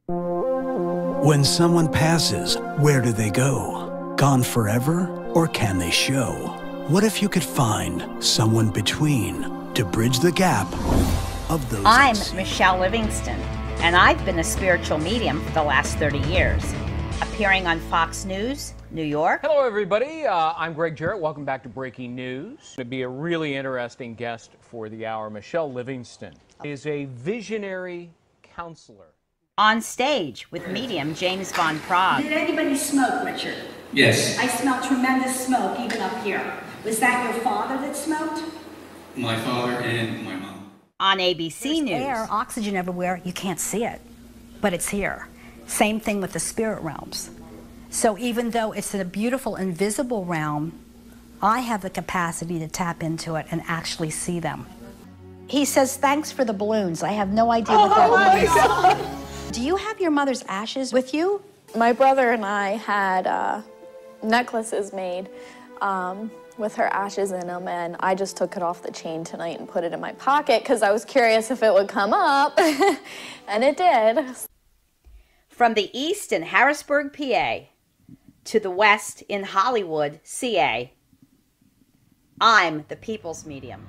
When someone passes, where do they go? Gone forever? Or can they show? What if you could find someone between to bridge the gap of those? I'm Michele Livingston, and I've been a spiritual medium for the last 30 years, appearing on Fox News, New York. Hello, everybody. I'm Greg Jarrett. Welcome back to Breaking News. To be a really interesting guest for the hour, Michele Livingston is a visionary counselor. On stage with medium James Von Prague. Did anybody smoke, Richard? Yes. I smell tremendous smoke even up here. Was that your father that smoked? My father and my mom. On ABC News. Air, oxygen everywhere, you can't see it, but it's here. Same thing with the spirit realms. So even though it's in a beautiful invisible realm, I have the capacity to tap into it and actually see them. He says, thanks for the balloons. I have no idea what that means. Do you have your mother's ashes with you? My brother and I had necklaces made with her ashes in them, and I just took it off the chain tonight and put it in my pocket because I was curious if it would come up, and it did. From the east in Harrisburg, PA, to the west in Hollywood, CA, I'm the People's Medium.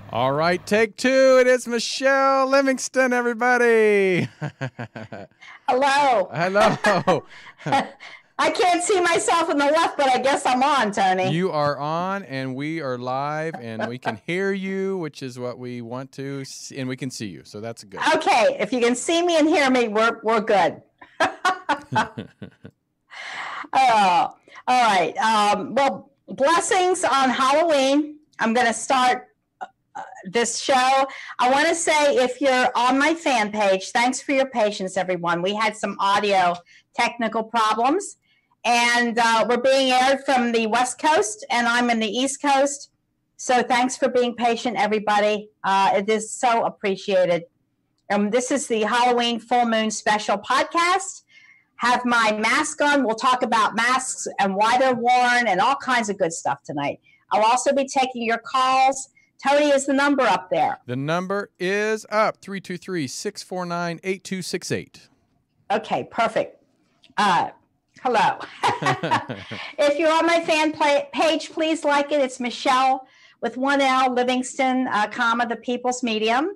All right, take two. It is Michele Livingston, everybody. Hello. Hello. I can't see myself in the left, but I guess I'm on, Tony. You are on, and we are live, and we can hear you, which is what we want to, and we can see you, so that's good. Okay, if you can see me and hear me, we're good. Oh, all right. Well, blessings on Halloween. I'm going to start this show. I want to say, if you're on my fan page, thanks for your patience, everyone. We had some audio technical problems, and we're being aired from the West Coast, and I'm in the East Coast. So thanks for being patient, everybody. It is so appreciated. This is the Halloween Full Moon Special podcast. Have my mask on. We'll talk about masks and why they're worn and all kinds of good stuff tonight. I'll also be taking your calls. Tony, is the number up there? The number is up, 323-649-8268. Okay, perfect. Hello. If you're on my fan page, please like it. It's Michele with one L, Livingston, the People's Medium.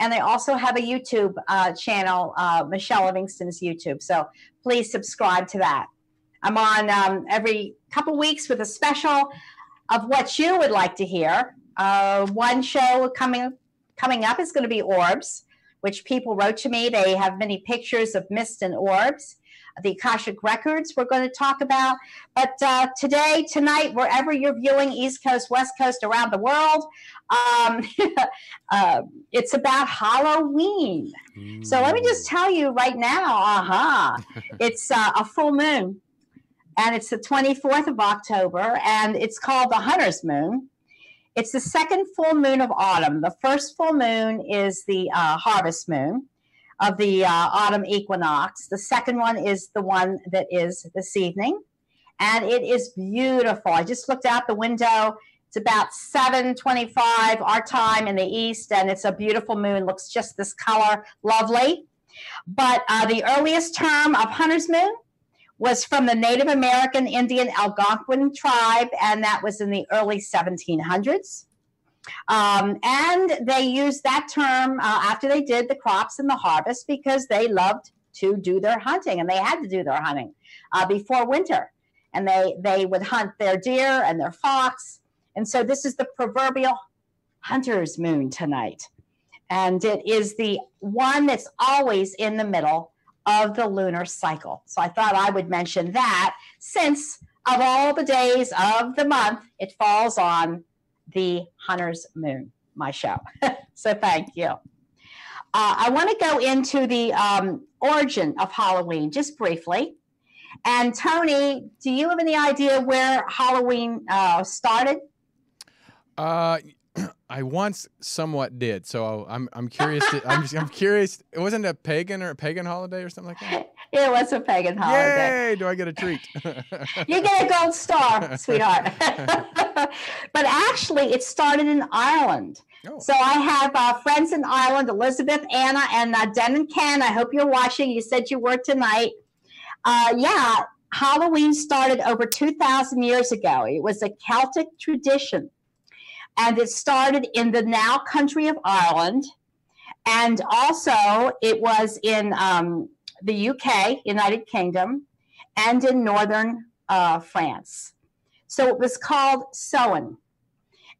And I also have a YouTube channel, Michele Livingston's YouTube. So please subscribe to that. I'm on every couple weeks with a special of what you would like to hear. One show coming up is going to be orbs, which people wrote to me. They have many pictures of mist and orbs. The Akashic Records we're going to talk about. But tonight, wherever you're viewing, East Coast, West Coast, around the world, it's about Halloween. So let me just tell you right now, it's a full moon, and it's the 24th of October, and it's called the Hunter's Moon. It's the second full moon of autumn. The first full moon is the harvest moon of the autumn equinox. The second one is the one that is this evening, and it is beautiful. I just looked out the window. It's about 7:25 our time in the east, and it's a beautiful moon. Looks just this color, lovely. But the earliest term of Hunter's Moon was from the Native American Indian Algonquin tribe, and that was in the early 1700s. And they used that term after they did the crops and the harvest because they loved to do their hunting, and they had to do their hunting before winter. And they would hunt their deer and their fox. And so this is the proverbial Hunter's Moon tonight. And it is the one that's always in the middle of the lunar cycle. So I thought I would mention that, since of all the days of the month, it falls on the Hunter's Moon, my show. So thank you. I want to go into the origin of Halloween just briefly. And Tony, do you have any idea where Halloween started? I once somewhat did, so I'm curious. I'm curious. It wasn't a pagan holiday or something like that. It was a pagan holiday. Yay! Do I get a treat? You get a gold star, sweetheart. But actually, it started in Ireland. Oh. So I have friends in Ireland, Elizabeth, Anna, and Den and Ken. I hope you're watching. You said you were tonight. Yeah, Halloween started over 2,000 years ago. It was a Celtic tradition. And it started in the now country of Ireland. And also it was in the UK, United Kingdom, and in northern France. So it was called Samhain.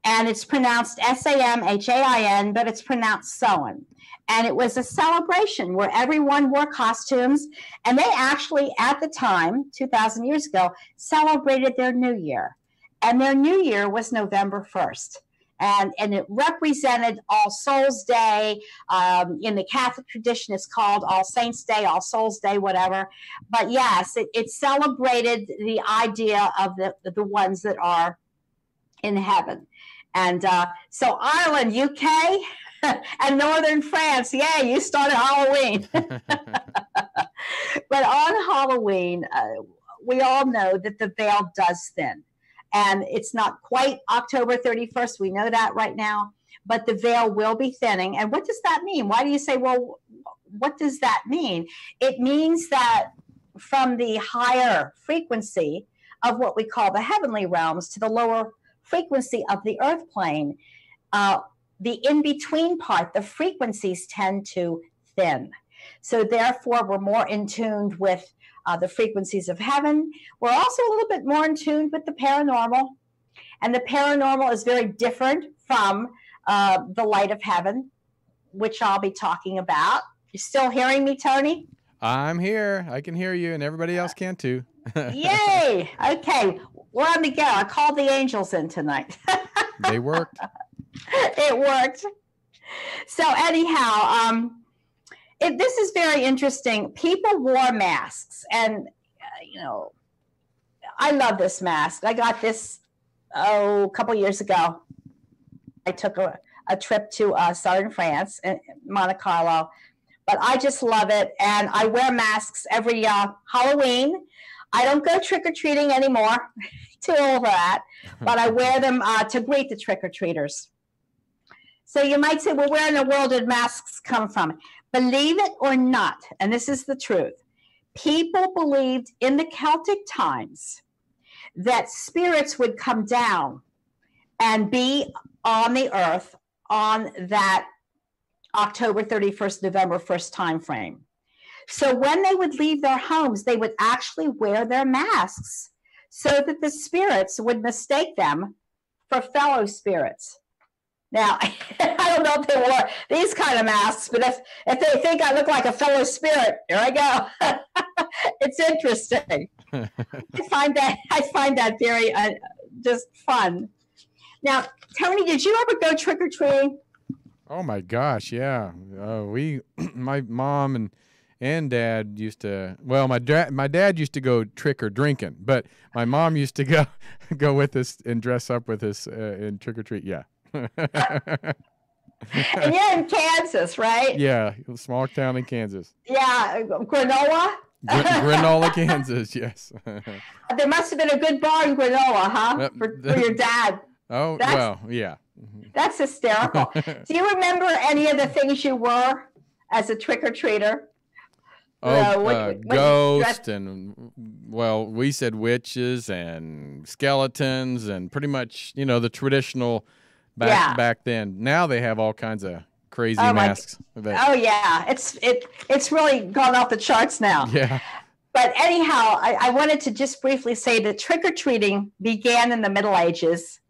And it's pronounced Samhain, but it's pronounced Samhain. And it was a celebration where everyone wore costumes. And they actually, at the time, 2,000 years ago, celebrated their New Year. And their New Year was November 1st. And it represented All Souls Day. In the Catholic tradition, it's called All Saints Day, All Souls Day, whatever. But yes, it celebrated the idea of the ones that are in heaven. And so Ireland, UK, and northern France, yeah, you started Halloween. But on Halloween, we all know that the veil does thin. And it's not quite October 31st. We know that right now. But the veil will be thinning. And what does that mean? Why do you say, well, what does that mean? It means that from the higher frequency of what we call the heavenly realms to the lower frequency of the earth plane, the in-between part, the frequencies tend to thin. So therefore, we're more in tune with the frequencies of heaven. We're also a little bit more in tune with the paranormal. And the paranormal is very different from the light of heaven, which I'll be talking about. You still hearing me, Tony? I'm here. I can hear you, and everybody else can too. Yay! Okay, we're on the go. I called the angels in tonight. They worked. It worked. So anyhow, this is very interesting. People wore masks, and I love this mask. I got this a couple years ago. I took a trip to southern France, in Monte Carlo, but I just love it, and I wear masks every Halloween. I don't go trick-or-treating anymore, too old for that, but I wear them to greet the trick-or-treaters. So you might say, well, where in the world did masks come from? Believe it or not, and this is the truth, people believed in the Celtic times that spirits would come down and be on the earth on that October 31st, November 1st time frame. So when they would leave their homes, they would actually wear their masks so that the spirits would mistake them for fellow spirits. Now, I don't know if they wore these kind of masks, but if they think I look like a fellow spirit, here I go. It's interesting. I find that very just fun. Now, Tony, did you ever go trick-or-treating? Oh my gosh, yeah. My mom and dad used to. Well, my dad used to go trick or drinking, but my mom used to go with us and dress up with us in trick or treat. Yeah. And you're in Kansas, right? Yeah, a small town in Kansas. Yeah, Granola? Granola, Kansas, yes. There must have been a good bar in Granola, huh? For your dad. Oh, well, yeah. That's hysterical. Do you remember any of the things you were as a trick-or-treater? Ghost and, well, we said witches and skeletons and pretty much, the traditional back then. Now they have all kinds of crazy masks. Oh yeah, it's really gone off the charts now. Yeah. But anyhow, I wanted to just briefly say that trick-or-treating began in the Middle Ages.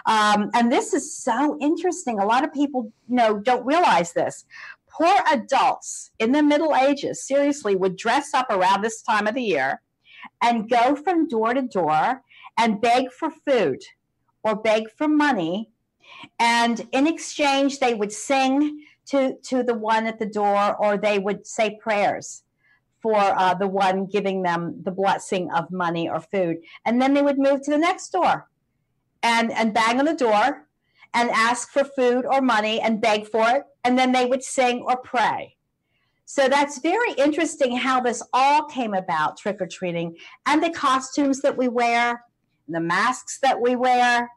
And this is so interesting. A lot of people don't realize this. Poor adults in the Middle Ages, seriously, would dress up around this time of the year and go from door to door and beg for food or beg for money. And in exchange, they would sing to the one at the door, or they would say prayers for the one giving them the blessing of money or food. And then they would move to the next door and bang on the door and ask for food or money and beg for it. And then they would sing or pray. So that's very interesting how this all came about, trick-or-treating, and the costumes that we wear, the masks that we wear.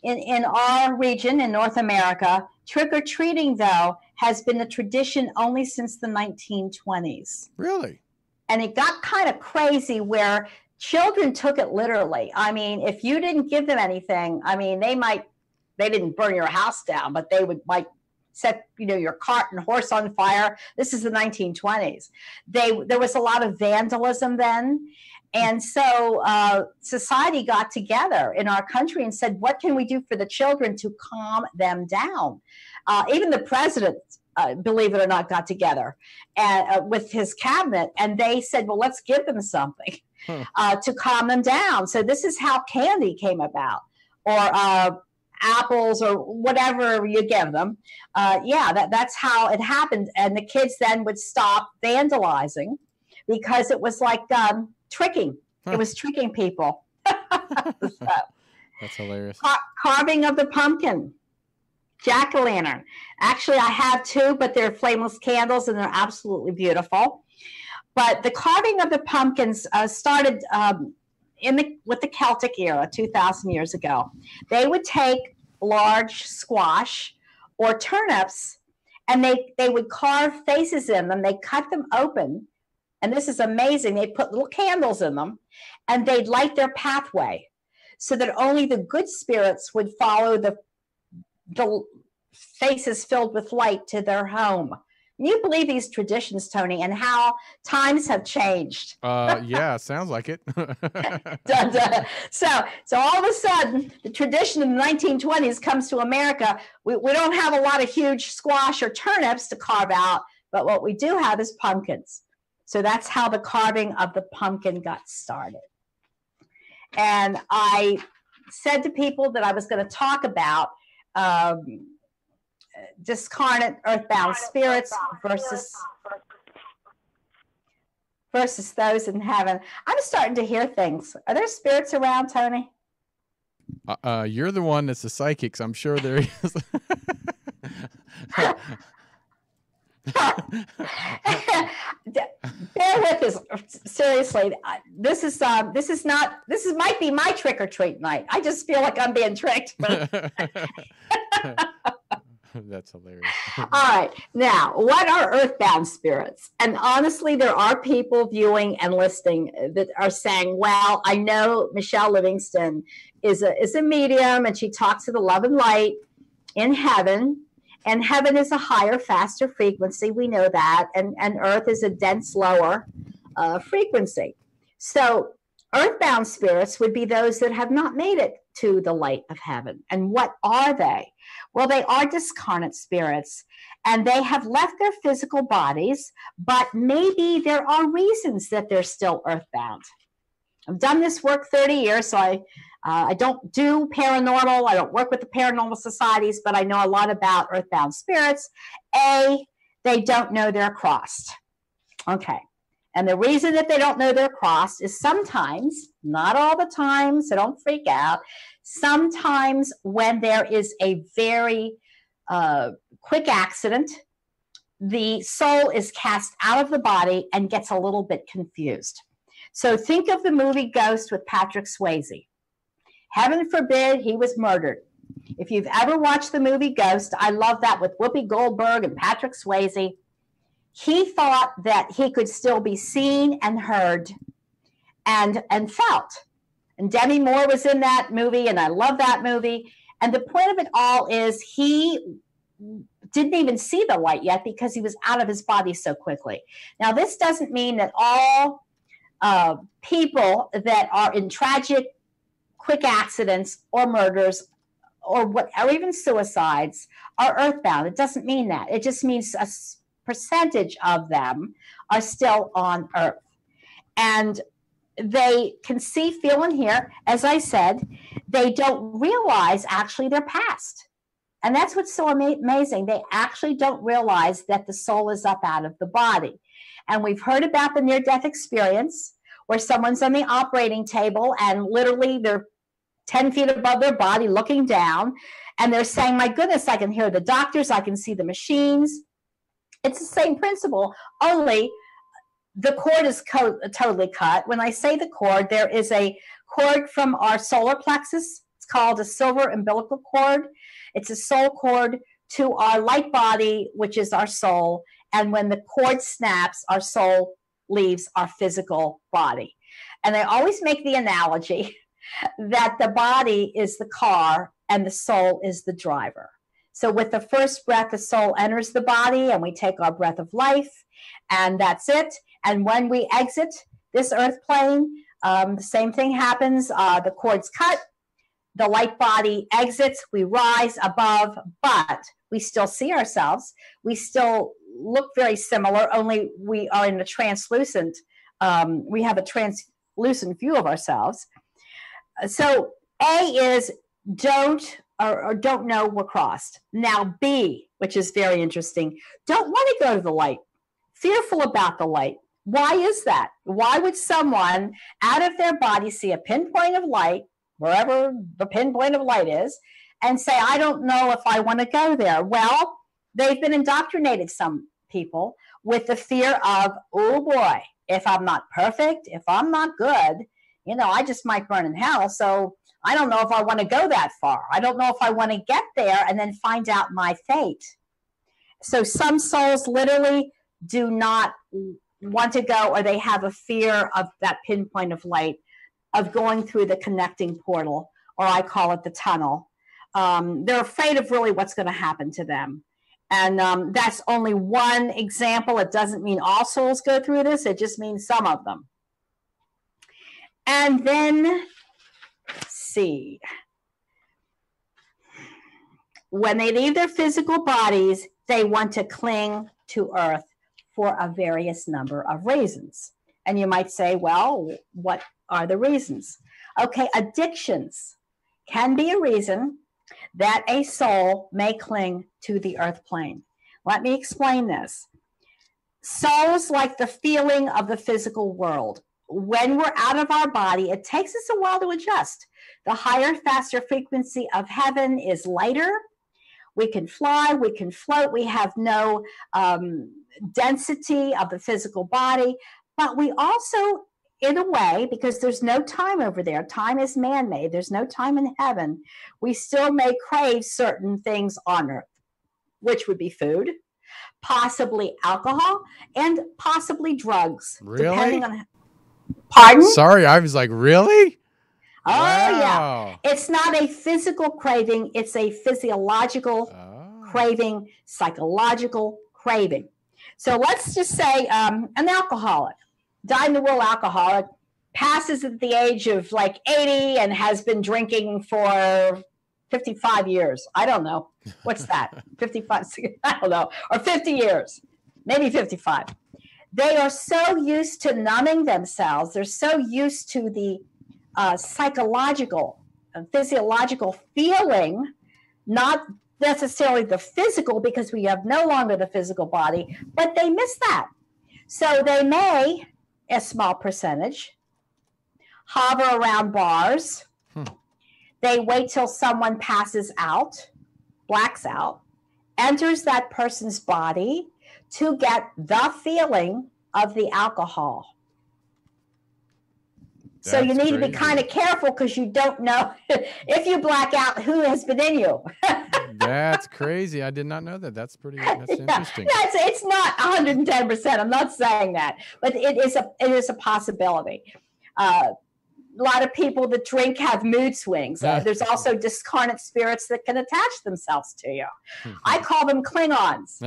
In our region, in North America, trick-or-treating, though, has been a tradition only since the 1920s. Really? And it got kind of crazy where children took it literally. I mean, if you didn't give them anything, I mean, they didn't burn your house down, but they might set, your cart and horse on fire. This is the 1920s. There was a lot of vandalism then. And so society got together in our country and said, what can we do for the children to calm them down? Even the president, believe it or not, got together with his cabinet, and they said, well, let's give them something to calm them down. So this is how candy came about, or apples, or whatever you give them. That's how it happened. And the kids then would stop vandalizing because it was like tricking. It was tricking people. So, that's hilarious. Carving of the pumpkin. Jack-o'-lantern. Actually, I have two, but they're flameless candles, and they're absolutely beautiful. But the carving of the pumpkins started with the Celtic era, 2,000 years ago. They would take large squash or turnips, and they would carve faces in them. They cut them open, and this is amazing. They put little candles in them, and they'd light their pathway so that only the good spirits would follow the faces filled with light to their home. You believe these traditions, Tony, and how times have changed. Yeah, sounds like it. So all of a sudden, the tradition in the 1920s comes to America. We don't have a lot of huge squash or turnips to carve out, but what we do have is pumpkins. So that's how the carving of the pumpkin got started. And I said to people that I was going to talk about discarnate earthbound spirits versus those in heaven. I'm starting to hear things. Are there spirits around, Tony? You're the one that's the psychic, so I'm sure there is. Bear with us. Seriously, this might be my trick or treat night. I just feel like I'm being tricked. That's hilarious. All right. Now, what are earthbound spirits? And honestly, there are people viewing and listening that are saying, well, I know Michele Livingston is a medium, and she talks to the love and light in heaven. And heaven is a higher, faster frequency. We know that. And earth is a dense, lower frequency. So earthbound spirits would be those that have not made it to the light of heaven. And what are they? Well, they are discarnate spirits, and they have left their physical bodies, but maybe there are reasons that they're still earthbound. I've done this work 30 years, so I don't do paranormal. I don't work with the paranormal societies, but I know a lot about earthbound spirits. They don't know they're crossed. Okay. And the reason that they don't know they're crossed is sometimes, not all the time, so don't freak out, sometimes when there is a very quick accident, the soul is cast out of the body and gets a little bit confused. So think of the movie Ghost with Patrick Swayze. Heaven forbid he was murdered. If you've ever watched the movie Ghost, I love that, with Whoopi Goldberg and Patrick Swayze. He thought that he could still be seen and heard and felt. And Demi Moore was in that movie, and I love that movie. And the point of it all is he didn't even see the light yet because he was out of his body so quickly. Now, this doesn't mean that all people that are in tragic, quick accidents or murders or even suicides are earthbound. It doesn't mean that. It just means a percentage of them are still on earth. And they can see, feel, and hear. As I said, they don't realize actually they're past. And that's what's so amazing. They actually don't realize that the soul is up out of the body. And we've heard about the near-death experience where someone's on the operating table and literally they're 10 feet above their body looking down. And they're saying, my goodness, I can hear the doctors. I can see the machines. It's the same principle, only the cord is totally cut. When I say the cord, there is a cord from our solar plexus. It's called a silver umbilical cord. It's a soul cord to our light body, which is our soul. And when the cord snaps, our soul leaves our physical body. And I always make the analogy that the body is the car and the soul is the driver. So with the first breath, the soul enters the body and we take our breath of life, and that's it. And when we exit this earth plane, the same thing happens. The cord's cut, the light body exits, we rise above, but we still see ourselves. We still look very similar, only we are in a translucent, we have a translucent view of ourselves. So A is don't know we're crossed. Now B, which is very interesting, don't want to go to the light, fearful about the light. Why is that? Why would someone out of their body see a pinpoint of light, wherever the pinpoint of light is, and say, I don't know if I want to go there? Well, they've been indoctrinated, some people, with the fear of, oh boy, if I'm not perfect, if I'm not good, I just might burn in hell. So I don't know if I want to go that far. I don't know if I want to get there and then find out my fate. So some souls literally do not want to go, or they have a fear of that pinpoint of light, of going through the connecting portal, or I call it the tunnel. They're afraid of really what's going to happen to them. And that's only one example. It doesn't mean all souls go through this. It just means some of them. And then, see, when they leave their physical bodies, they want to cling to earth for a various number of reasons. And you might say, well, what are the reasons? Okay, addictions can be a reason that a soul may cling to the earth plane. Let me explain this. Souls like the feeling of the physical world. When we're out of our body, it takes us a while to adjust. The higher, faster frequency of heaven is lighter. We can fly, we can float, we have no density of the physical body, but we also, in a way, because there's no time over there, time is man-made, there's no time in heaven, we still may crave certain things on earth, which would be food, possibly alcohol, and possibly drugs. Really? Depending on. Pardon? Sorry, I was like, really? Oh, wow. Yeah. It's not a physical craving. It's a physiological craving, psychological craving. So let's just say an alcoholic, dyed-in-the-wool alcoholic, passes at the age of like 80 and has been drinking for 55 years. I don't know. What's that? 55, I don't know. Or 50 years, maybe 55. They are so used to numbing themselves. They're so used to the psychological and physiological feeling, not necessarily the physical, because we have no longer the physical body, but they miss that. So they may, a small percentage, hover around bars. They wait till someone passes out, blacks out, enters that person's body to get the feeling of the alcohol. So you need to be kind of careful, because you don't know if you black out who has been in you. That's crazy. I did not know that. That's interesting. No, it's not 110%. I'm not saying that, but it is a possibility. A lot of people that drink have mood swings. There's also discarnate spirits that can attach themselves to you. I call them Klingons.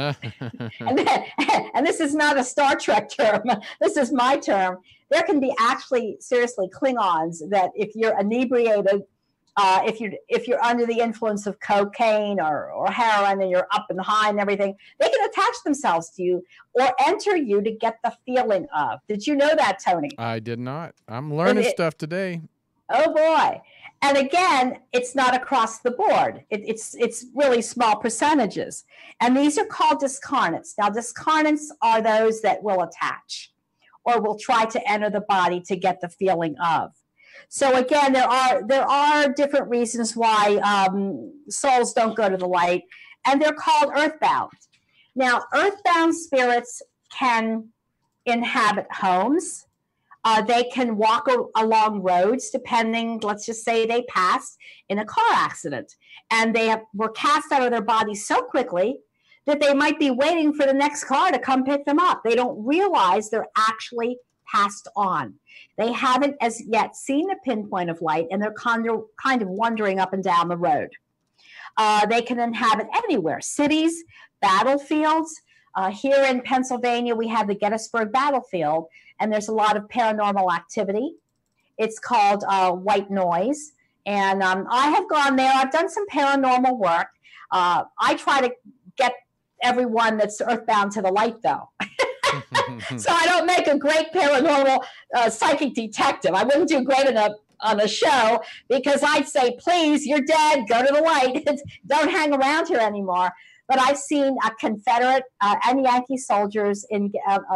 and this is not a Star Trek term. This is my term. There can be actually, seriously, Klingons that if you're inebriated, if you're under the influence of cocaine or heroin and you're up and high and everything, they can attach themselves to you or enter you to get the feeling of. Did you know that, Tony? I did not. I'm learning stuff today. Oh boy. And again, it's not across the board. It's really small percentages. And these are called discarnates. Now, discarnates are those that will attach or will try to enter the body to get the feeling of. So again, there are different reasons why souls don't go to the light, and they're called earthbound. Now, earthbound spirits can inhabit homes, They can walk along roads depending, let's just say they passed in a car accident and were cast out of their bodies so quickly that they might be waiting for the next car to come pick them up. They don't realize they're actually passed on. They haven't as yet seen the pinpoint of light, and they're kind of wandering up and down the road. They can inhabit anywhere, cities, battlefields. Here in Pennsylvania, we have the Gettysburg Battlefield, and there's a lot of paranormal activity. It's called white noise. And I have gone there. I've done some paranormal work. I try to get everyone that's earthbound to the light, though. So I don't make a great paranormal psychic detective. I wouldn't do great enough on a show because I'd say, please, you're dead, go to the light. Don't hang around here anymore. But I've seen Confederate and Yankee soldiers on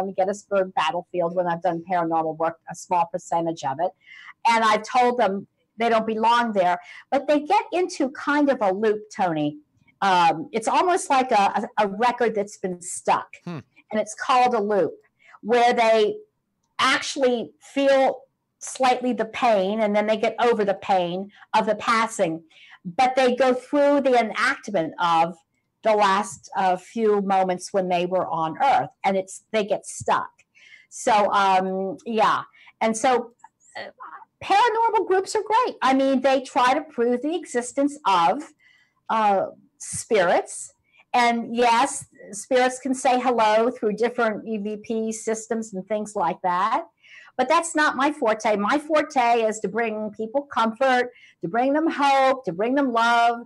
the Gettysburg Battlefield when I've done paranormal work, a small percentage of it. And I've told them they don't belong there. But they get into kind of a loop, Tony. It's almost like a record that's been stuck. And it's called a loop, where they actually feel slightly the pain, and then they get over the pain of the passing. But they go through the enactment of the last few moments when they were on Earth, and they get stuck. So, yeah. And so paranormal groups are great. I mean, they try to prove the existence of spirits. And yes, spirits can say hello through different EVP systems and things like that. But that's not my forte. My forte is to bring people comfort, to bring them hope, to bring them love,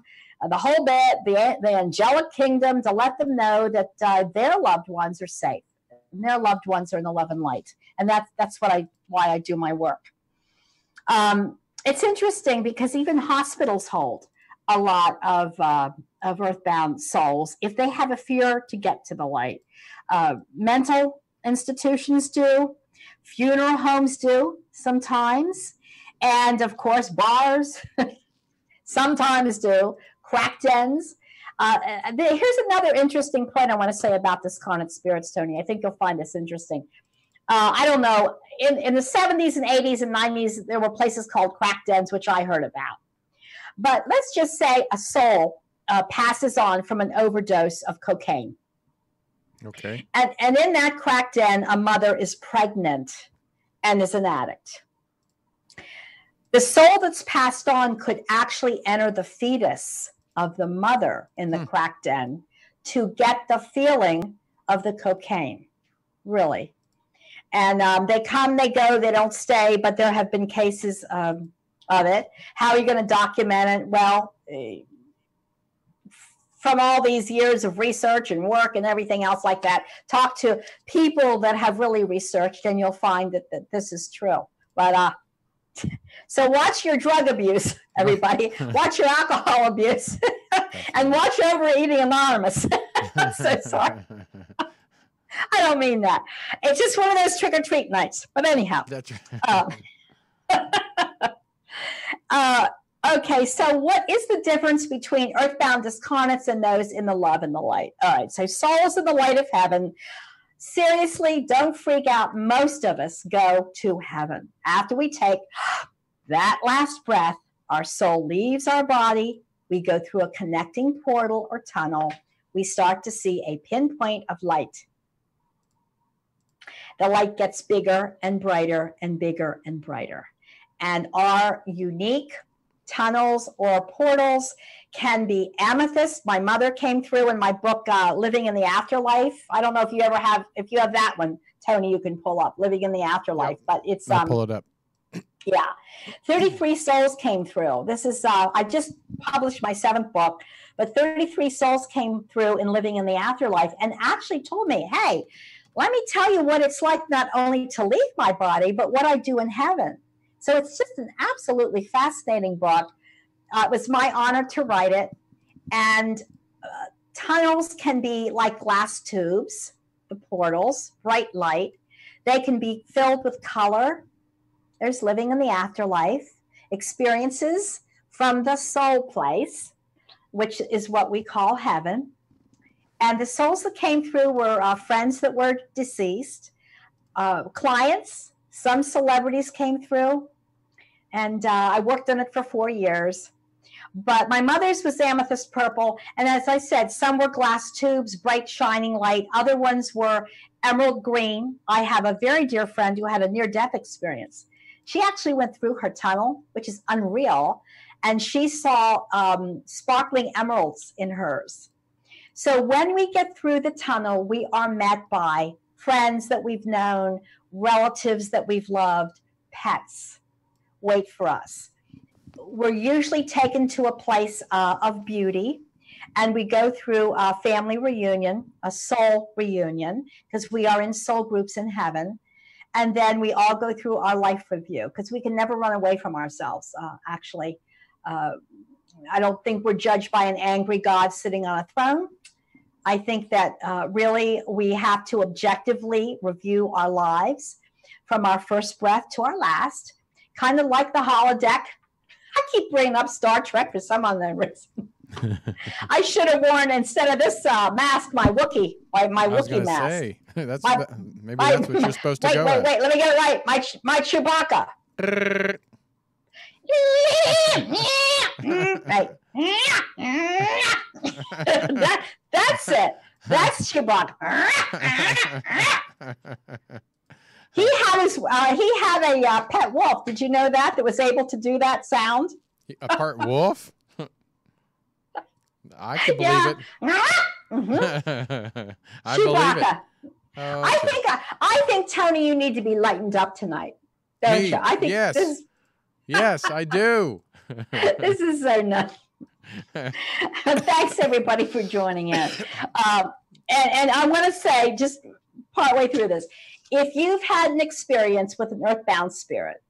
the whole bit, the angelic kingdom, to let them know that their loved ones are safe. And their loved ones are in the love and light. And that's why I do my work. It's interesting because even hospitals hold a lot of earthbound souls if they have a fear to get to the light. Mental institutions do, funeral homes do sometimes, and of course bars sometimes do, crack dens. Here's another interesting point I want to say about discarnate spirits, Tony. I think you'll find this interesting. I don't know, in the 70s and 80s and 90s, there were places called crack dens, which I heard about. But let's just say a soul passes on from an overdose of cocaine. Okay. And in that crack den, a mother is pregnant and is an addict. The soul that's passed on could actually enter the fetus of the mother in the crack den to get the feeling of the cocaine, really. And they come, they go, they don't stay, but there have been cases of it. How are you going to document it? Well, from all these years of research and work and everything else like that, talk to people that have really researched, and you'll find that this is true. But so watch your drug abuse, everybody. Watch your alcohol abuse, and watch Overeating Anonymous. I'm so sorry. I don't mean that. It's just one of those trick or treat nights. But anyhow. That's right. Okay, so what is the difference between earthbound discarnates and those in the love and the light? All right, so souls in the light of heaven. Seriously, don't freak out. Most of us go to heaven. After we take that last breath, our soul leaves our body. We go through a connecting portal or tunnel. We start to see a pinpoint of light. The light gets bigger and brighter and bigger and brighter. And our unique tunnels or portals can be amethyst. My mother came through in my book, Living in the Afterlife. I don't know if you have that one, Tony, you can pull up, Living in the Afterlife. Yep. But it's I'll pull it up. Yeah. 33 souls came through. This is, I just published my 7th book, but 33 souls came through in Living in the Afterlife and actually told me, hey, let me tell you what it's like not only to leave my body, but what I do in heaven. So it's just an absolutely fascinating book. It was my honor to write it. And tunnels can be like glass tubes, the portals, bright light. They can be filled with color. There's Living in the Afterlife, experiences from the soul place, which is what we call heaven. And the souls that came through were friends that were deceased, clients, Some celebrities came through, and I worked on it for 4 years. But my mother's was amethyst purple. And as I said, some were glass tubes, bright, shining light. Other ones were emerald green. I have a very dear friend who had a near-death experience. She actually went through her tunnel, which is unreal, and she saw sparkling emeralds in hers. So when we get through the tunnel, we are met by friends that we've known, relatives that we've loved, pets wait for us. We're usually taken to a place of beauty, and we go through a family reunion, a soul reunion, because we are in soul groups in heaven. And then we all go through our life review, because we can never run away from ourselves, actually. I don't think we're judged by an angry God sitting on a throne. I think that really we have to objectively review our lives from our first breath to our last, kind of like the holodeck. I keep bringing up Star Trek for some unknown reason. I should have worn, instead of this mask, my Wookiee, my Wookiee mask. Say, that's what you're supposed to go wait, at. Wait, let me get it right. My Chewbacca. Right. That's it. That's Chewbacca. He had a pet wolf. Did you know that was able to do that sound? A part wolf? I can believe it. I believe it. Oh, I think Tony, you need to be lightened up tonight, don't you? I think yes. Yes, I do. This is so nuts. Thanks everybody for joining in. And I want to say, just partway through this, if you've had an experience with an earthbound spirit,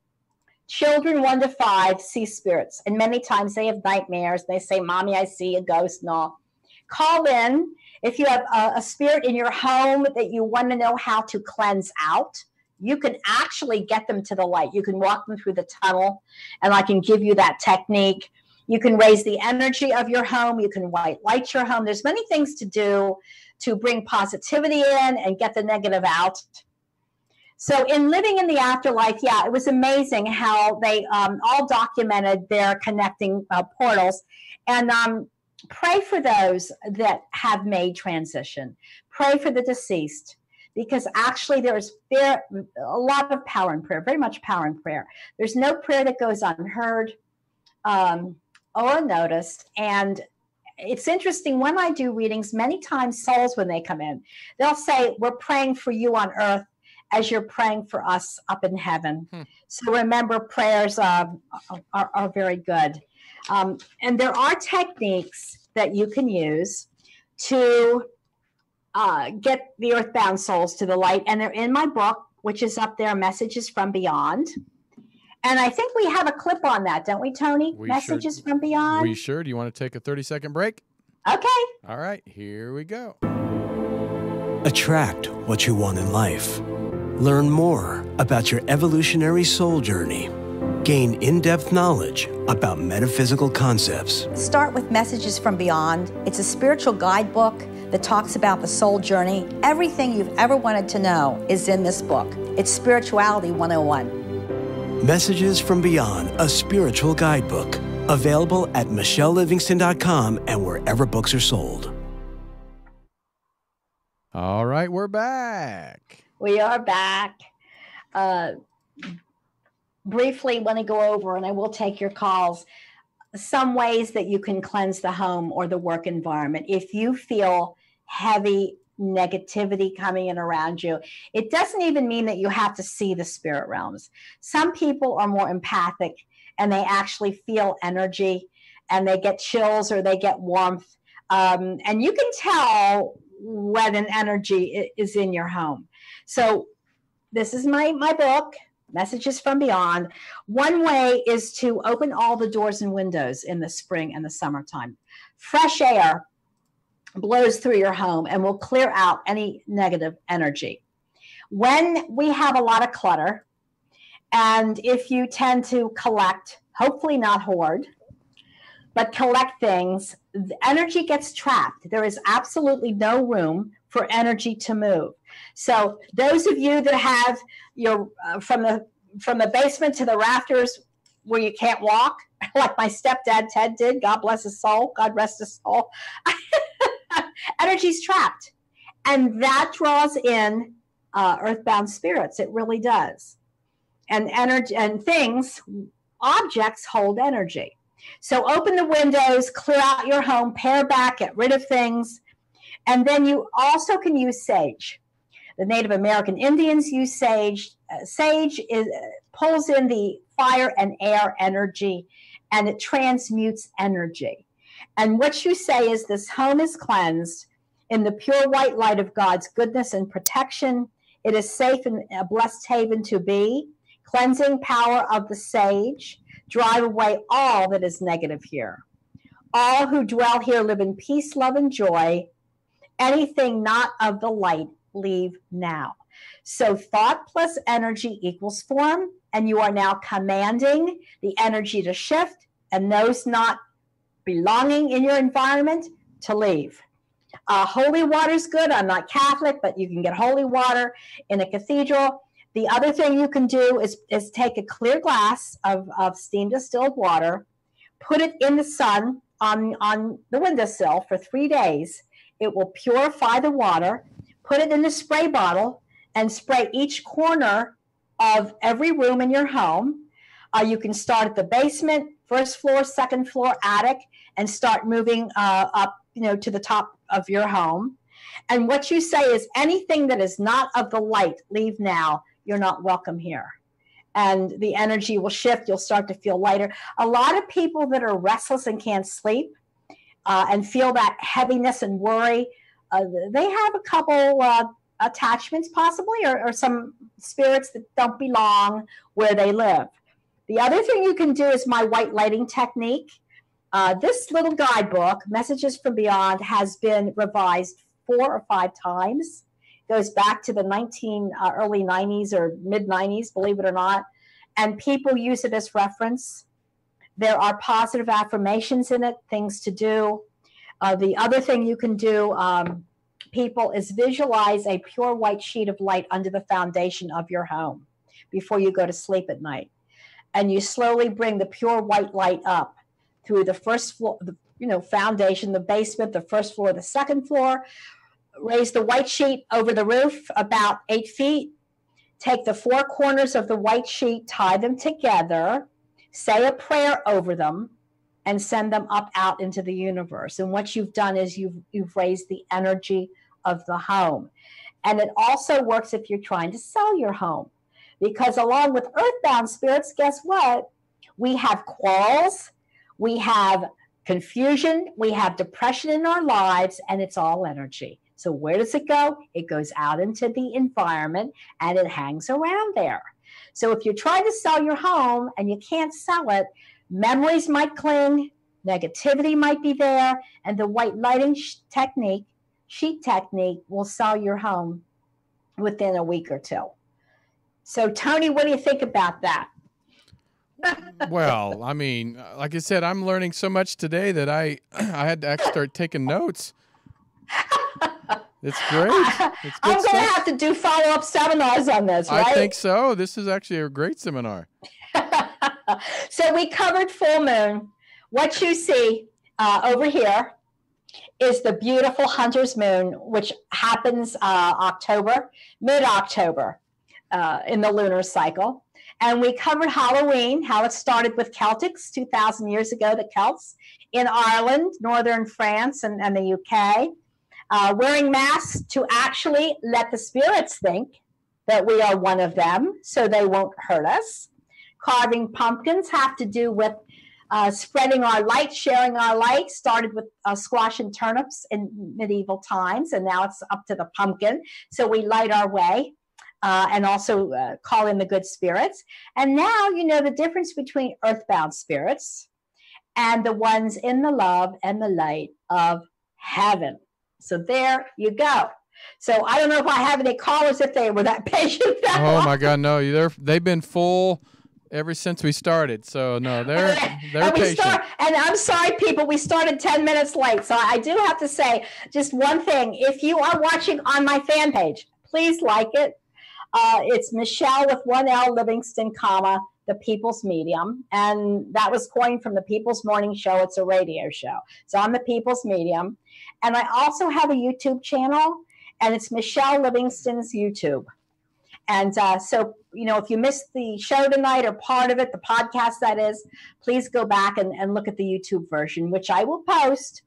children 1 to 5 see spirits, and many times they have nightmares. They say, "Mommy, I see a ghost," and all. Call in if you have a spirit in your home that you want to know how to cleanse out. You can actually get them to the light. You can walk them through the tunnel, and I can give you that technique. You can raise the energy of your home. You can white light your home. There's many things to do to bring positivity in and get the negative out. So in Living in the Afterlife, yeah, it was amazing how they all documented their connecting portals. And pray for those that have made transition. Pray for the deceased, because actually there's a lot of power in prayer, very much power in prayer. There's no prayer that goes unheard or unnoticed. And it's interesting, when I do readings, many times souls, when they come in, they'll say, "We're praying for you on earth as you're praying for us up in heaven." So remember, prayers are very good. And there are techniques that you can use to get the earthbound souls to the light. And they're in my book, which is up there, Messages from Beyond. And I think we have a clip on that, don't we, Tony? Messages from Beyond? We sure. Do you want to take a 30-second break? Okay. All right, here we go. Attract what you want in life. Learn more about your evolutionary soul journey. Gain in-depth knowledge about metaphysical concepts. Start with Messages from Beyond. It's a spiritual guidebook that talks about the soul journey. Everything you've ever wanted to know is in this book. It's Spirituality 101. Messages from Beyond, a spiritual guidebook. Available at michellelivingston.com and wherever books are sold. All right, we're back. We are back. Briefly want to go over, and I will take your calls, some ways that you can cleanse the home or the work environment. If you feel heavy negativity coming in around you, it doesn't even mean that you have to see the spirit realms. Some people are more empathic, and they actually feel energy, and they get chills or they get warmth. And you can tell when an energy is in your home. So this is my book, Messages from Beyond. One way is to open all the doors and windows in the spring and the summertime. Fresh air blows through your home and will clear out any negative energy. When we have a lot of clutter, and if you tend to collect, hopefully not hoard, but collect things, the energy gets trapped. There is absolutely no room for energy to move. So those of you that have your from the basement to the rafters where you can't walk, like my stepdad Ted did, God bless his soul, God rest his soul, energy's trapped. And that draws in earthbound spirits. It really does. And energy and things, objects hold energy. So open the windows, clear out your home, pare back, get rid of things. And then you also can use sage. The Native American Indians use sage. Sage pulls in the fire and air energy, and it transmutes energy. And what you say is, this home is cleansed in the pure white light of God's goodness and protection. It is safe and a blessed haven to be. Cleansing power of the sage, drive away all that is negative here. All who dwell here live in peace, love, and joy. Anything not of the light, leave now. So thought plus energy equals form, and you are now commanding the energy to shift and those not belonging in your environment to leave. Holy water is good. I'm not Catholic, but you can get holy water in a cathedral. The other thing you can do is take a clear glass of steam distilled water, put it in the sun on the windowsill for 3 days. It will purify the water. Put it in a spray bottle and spray each corner of every room in your home. You can start at the basement, first floor, second floor, attic, and start moving up, to the top of your home. And what you say is, anything that is not of the light, leave now. You're not welcome here. And the energy will shift. You'll start to feel lighter. A lot of people that are restless and can't sleep and feel that heaviness and worry, they have a couple attachments possibly, or some spirits that don't belong where they live. The other thing you can do is my white lighting technique. This little guidebook, Messages from Beyond, has been revised 4 or 5 times. Goes back to the early 90s or mid 90s, believe it or not. And people use it as reference. There are positive affirmations in it, things to do. The other thing you can do, people, is visualize a pure white sheet of light under the foundation of your home before you go to sleep at night. And you slowly bring the pure white light up through the first floor, foundation, the basement, the first floor, the second floor. Raise the white sheet over the roof about 8 feet. Take the 4 corners of the white sheet, tie them together, say a prayer over them, and send them up out into the universe. And what you've done is you've raised the energy of the home. And it also works if you're trying to sell your home. Because along with earthbound spirits, guess what? We have quarrels, we have confusion, we have depression in our lives, and it's all energy. So where does it go? It goes out into the environment and it hangs around there. So if you're trying to sell your home and you can't sell it, memories might cling, negativity might be there, and the white lighting sheet technique will sell your home within a week or 2. So Tony, what do you think about that? Well, I mean, like I said, I'm learning so much today that I had to actually start taking notes. It's great. It's good I'm going to have to do follow-up seminars on this, right? I think so. This is actually a great seminar. So we covered full moon. What you see over here is the beautiful hunter's moon, which happens mid-October in the lunar cycle. And we covered Halloween, how it started with Celtics 2,000 years ago, the Celts in Ireland, northern France, and the UK. Wearing masks to actually let the spirits think that we are one of them so they won't hurt us. Carving pumpkins have to do with spreading our light, sharing our light. Started with squash and turnips in medieval times, and now it's up to the pumpkin. So we light our way and also call in the good spirits. And now you know the difference between earthbound spirits and the ones in the love and the light of heaven. So there you go. So I don't know if I have any callers if they were that patient. Oh my God, no! They've been full ever since we started. So no, they're and patient. And I'm sorry, people, we started 10 minutes late. So I do have to say just one thing. If you are watching on my fan page, please like it. It's Michele with one L, Livingston, comma, the People's Medium. And that was coined from the People's Morning Show. It's a radio show. So I'm the People's Medium. And I also have a YouTube channel, and it's Michele Livingston's YouTube. And so, you know, if you missed the show tonight or part of it, the podcast that is, please go back and look at the YouTube version, which I will post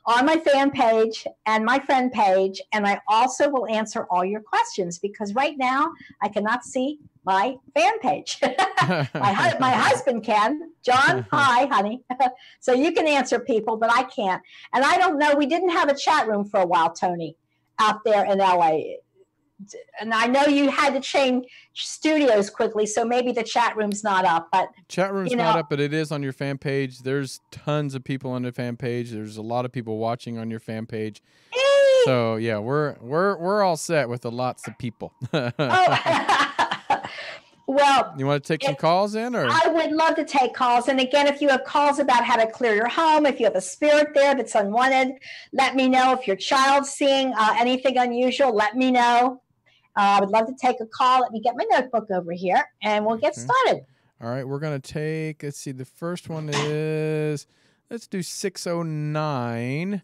on my fan page and my friend page. And I also will answer all your questions, because right now I cannot see my fan page. my husband can. John, hi, honey. So you can answer people, but I can't. And I don't know, we didn't have a chat room for a while, Tony, out there in LA. And I know you had to change studios quickly, so maybe the chat room's not up. But chat room's not up, but it is on your fan page. There's tons of people on the fan page. There's a lot of people watching on your fan page. So yeah, we're all set with the lots of people. Well, you want to take some calls in, or I would love to take calls. And again, if you have calls about how to clear your home, if you have a spirit there that's unwanted, let me know. If your child's seeing anything unusual, let me know. I would love to take a call. Let me get my notebook over here, and we'll get started. All right, we're going to take, let's see, the first one is, let's do 609.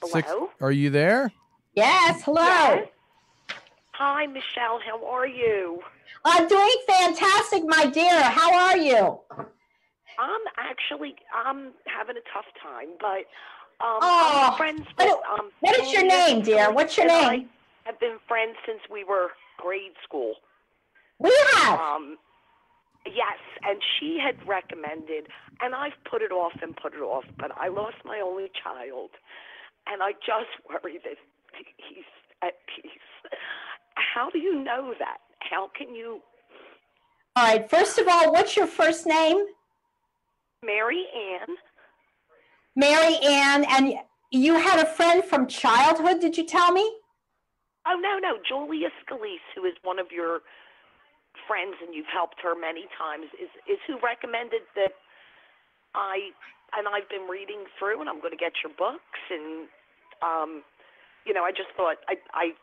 Hello? Are you there? Yes, hello. Yes. Hi, Michele. How are you? I'm doing fantastic, my dear. How are you? I'm having a tough time, but Oh, I'm friends with what is your name, dear? What's your name? I have been friends since we were grade school. We have. Yes, and she had recommended, and I've put it off, but I lost my only child, and I just worry that he's at peace. How do you know that? How can you? All right, first of all, what's your first name? Mary Ann. Mary Ann, and you had a friend from childhood, did you tell me? Oh, no, Julia Scalise, who is one of your friends, and you've helped her many times, is who recommended that I've been reading through, and I'm going to get your books, and, I just thought I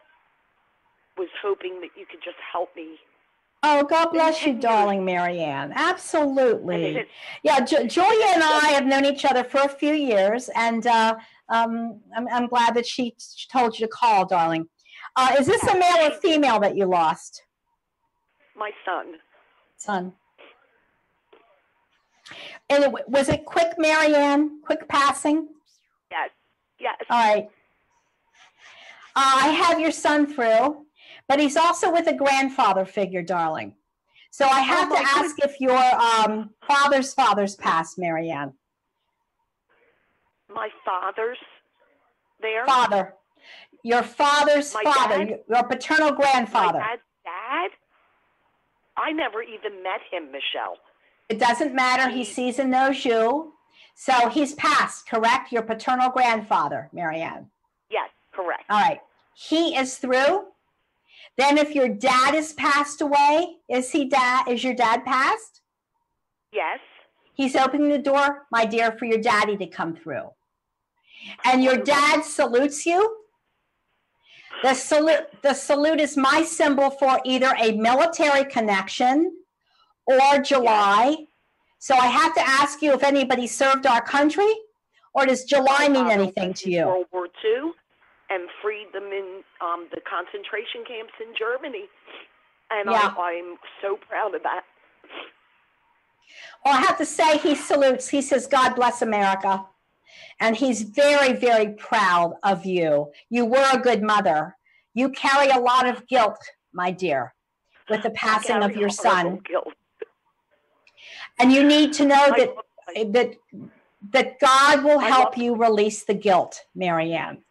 was hoping that you could just help me. Oh, God bless you, darling Mary Ann. Absolutely. Yeah, Julia and I have known each other for a few years, and I'm glad that she told you to call, darling. Is this a male or female that you lost? My son. Son. And was it quick, Mary Ann? Quick passing? Yes. All right. I have your son through, but he's also with a grandfather figure, darling. So I have to ask if your father's passed, Mary Ann. My father's there? Father. Your father's My father, dad? your paternal grandfather. My dad's dad? I never even met him, Michele. It doesn't matter. He sees and knows you. So he's passed, correct? Your paternal grandfather, Mary Ann. Yes, correct. All right. He is through. Then if your dad is passed away, is your dad passed? Yes. He's opening the door, my dear, for your daddy to come through. And your dad salutes you. The salute is my symbol for either a military connection or July. Yes. So I have to ask you if anybody served our country, or does July mean anything to you? World War II. And freed them in the concentration camps in Germany. And yeah. I'm so proud of that. Well, I have to say he salutes. He says, God bless America. And he's very, very proud of you. You were a good mother. You carry a lot of guilt, my dear, with the passing of your son. Guilt. And you need to know that God will help you release the guilt, Mary Ann.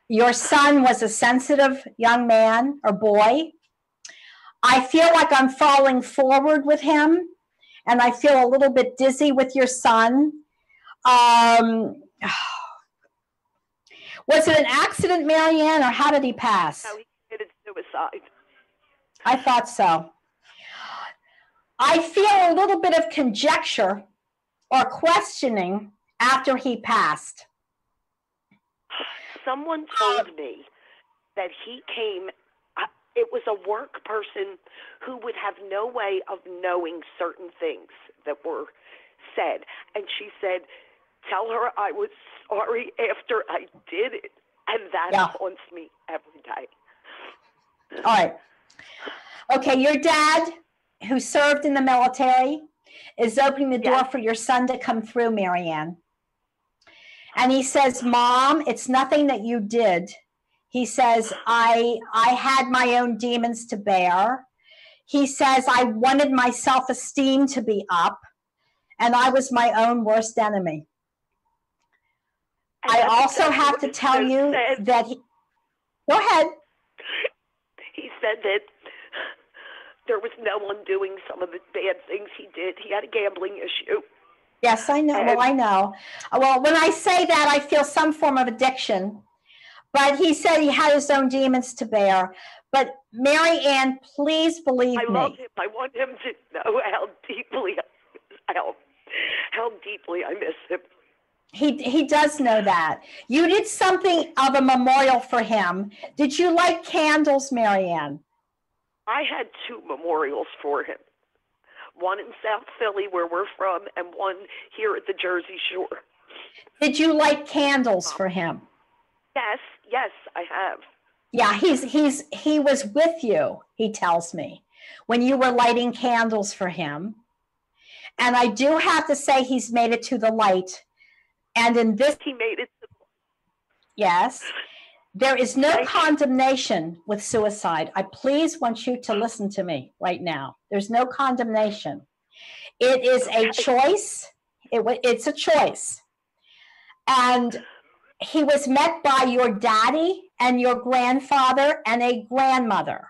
Your son was a sensitive young man or boy. I feel like I'm falling forward with him, and I feel a little bit dizzy with your son. Was it an accident, Mary Ann, or how did he pass? No, he committed suicide. I thought so. I feel a little bit of conjecture or questioning after he passed. Someone told me that he came, it was a work person who would have no way of knowing certain things that were said. And she said, tell her I was sorry after I did it. And that haunts me every day. All right. Okay, your dad, who served in the military, is opening the door for your son to come through, Marianne. And he says, Mom, it's nothing that you did. He says, I had my own demons to bear. He says, I wanted my self-esteem to be up, and I was my own worst enemy. I also have to tell you that go ahead. He said that there was no one doing some of the bad things he did. He had a gambling issue. Yes, I know. Well, I know. Well, when I say that, I feel some form of addiction. But he said he had his own demons to bear. But Mary Ann, please believe me. I love him. I want him to know how deeply I miss him. He does know that. You did something of a memorial for him. Did you light candles, Mary Ann? I had 2 memorials for him. One in South Philly, where we're from, and one here at the Jersey Shore. Did you light candles for him? Yes, I have. Yeah, he was with you, he tells me, when you were lighting candles for him. And I do have to say he's made it to the light. And in this, he made it to the light. Yes. There is no condemnation with suicide. I please want you to listen to me right now. There's no condemnation. It is a choice. It's a choice. And he was met by your daddy and your grandfather and a grandmother.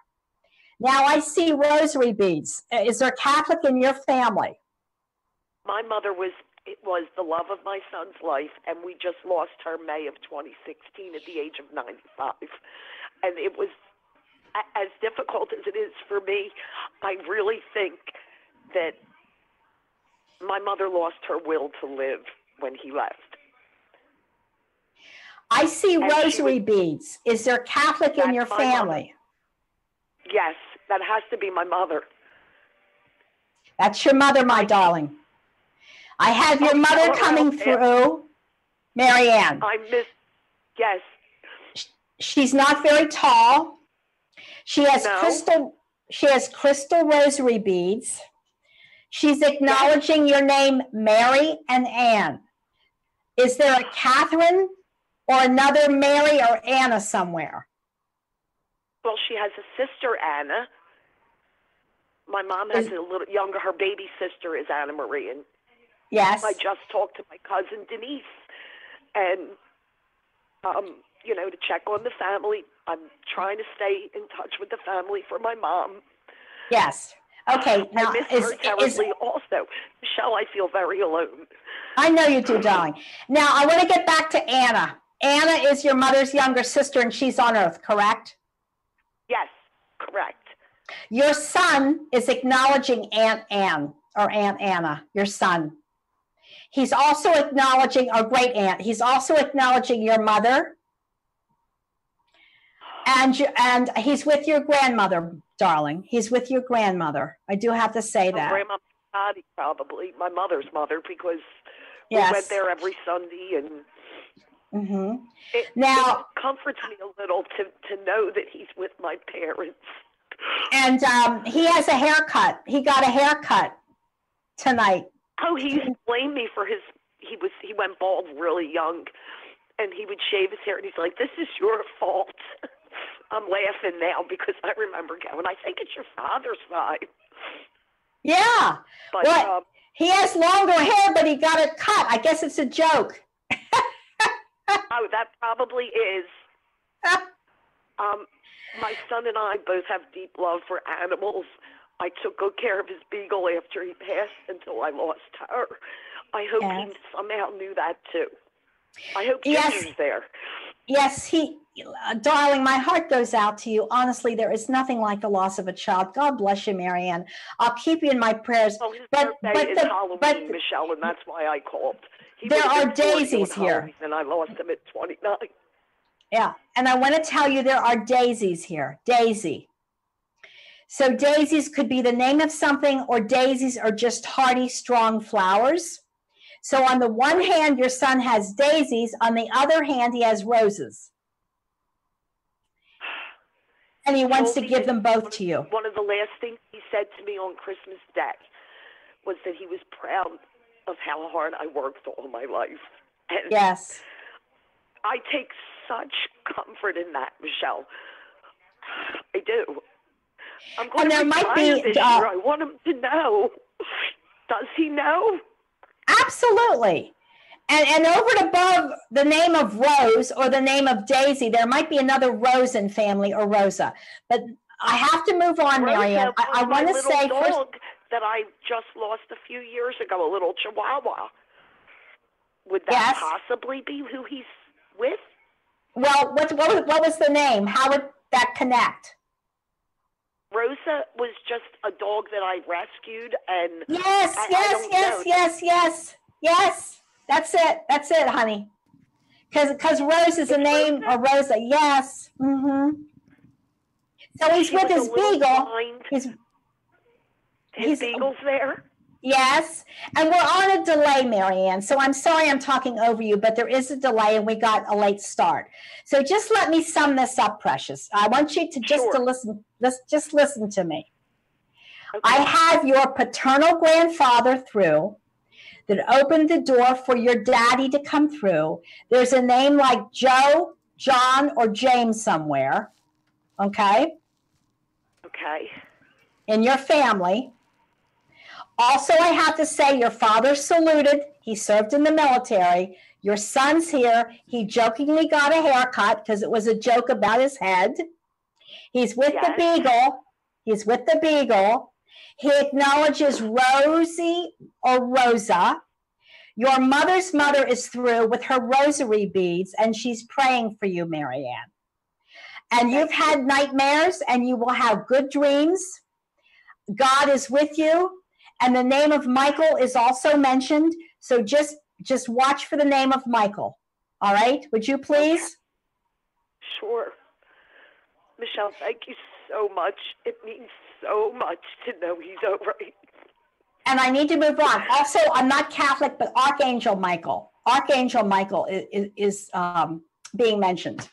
Now I see rosary beads. Is there Catholic in your family? My mother was the love of my son's life, and we just lost her May of 2016 at the age of 95. And it was as difficult as it is for me. I really think that my mother lost her will to live when he left. I see rosary beads. Is there Catholic in your family? Yes, that has to be my mother. That's your mother, my darling. I have your mother coming through, Mary Ann. Yes. She's not very tall. She has crystal rosary beads. She's acknowledging your name, Mary and Ann. Is there a Catherine or another Mary or Anna somewhere? Well, she has a sister, Anna. My mom has a little younger. Her baby sister is Anna Marie. And yes. I just talked to my cousin, Denise, and, to check on the family. I'm trying to stay in touch with the family for my mom. Yes. Okay. Now, I miss her terribly also. Michelle, I feel very alone. I know you do, darling. Now, I want to get back to Anna. Anna is your mother's younger sister, and she's on Earth, correct? Yes, correct. Your son is acknowledging Aunt Ann, or Aunt Anna, your son. He's also acknowledging, or great aunt, he's also acknowledging your mother. And he's with your grandmother, darling. He's with your grandmother. I do have to say that. Grandma Patty, probably, my mother's mother, because we went there every Sunday. And it comforts me a little to know that he's with my parents. And he has a haircut. He got a haircut tonight. Oh, he used to blame me for he went bald really young, and he would shave his hair, and he's like, "This is your fault." I'm laughing now because I remember going, I think it's your father's side. Yeah. But he has longer hair, but he got it cut. I guess it's a joke. Oh, that probably is. My son and I both have deep love for animals. I took good care of his beagle after he passed until I lost her. I hope he somehow knew that too. I hope Ginger's there. Yes, darling, my heart goes out to you. Honestly, there is nothing like the loss of a child. God bless you, Marianne. I'll keep you in my prayers. Well, his birthday is Halloween, Michelle, and that's why I called. There are daisies here. And I lost him at 29. Yeah, and I want to tell you there are daisies here. Daisy. So daisies could be the name of something, or daisies are just hardy, strong flowers. So on the one hand, your son has daisies. On the other hand, he has roses. And he wants to give them both to you. One of the last things he said to me on Christmas Day was that he was proud of how hard I worked all my life. And yes. I take such comfort in that, Michelle. I do. I'm going to retire this year. I want him to know. Does he know? Absolutely. And over and above the name of Rose or the name of Daisy, there might be another Rose in family or Rosa. But I have to move on, Marianne. I want to say dog that I just lost a few years ago, a little Chihuahua. Would that possibly be who he's with? Well, what was the name? How would that connect? Rosa was just a dog that I rescued, and yes. That's it, honey. Because Rose is a name, or Rosa. Yes. Mm-hmm. So he's with his beagle. His beagle's there. Yes, and we're on a delay, Marianne. So I'm sorry I'm talking over you, but there is a delay, and we got a late start. So just let me sum this up, precious. I want you to just to listen. Just listen to me. Okay. I have your paternal grandfather through that opened the door for your daddy to come through. There's a name like Joe, John, or James somewhere. Okay. Okay. In your family. Also, I have to say, your father saluted. He served in the military. Your son's here. He jokingly got a haircut because it was a joke about his head. He's with the beagle. He's with the beagle. He acknowledges Rosie or Rosa. Your mother's mother is through with her rosary beads, and she's praying for you, Marianne. And you've had nightmares, and you will have good dreams. God is with you. And the name of Michael is also mentioned. So just watch for the name of Michael. All right? Would you please? Sure. Michelle, thank you so much. It means so much to know he's all right. And I need to move on. Also, I'm not Catholic, but Archangel Michael. Archangel Michael is being mentioned.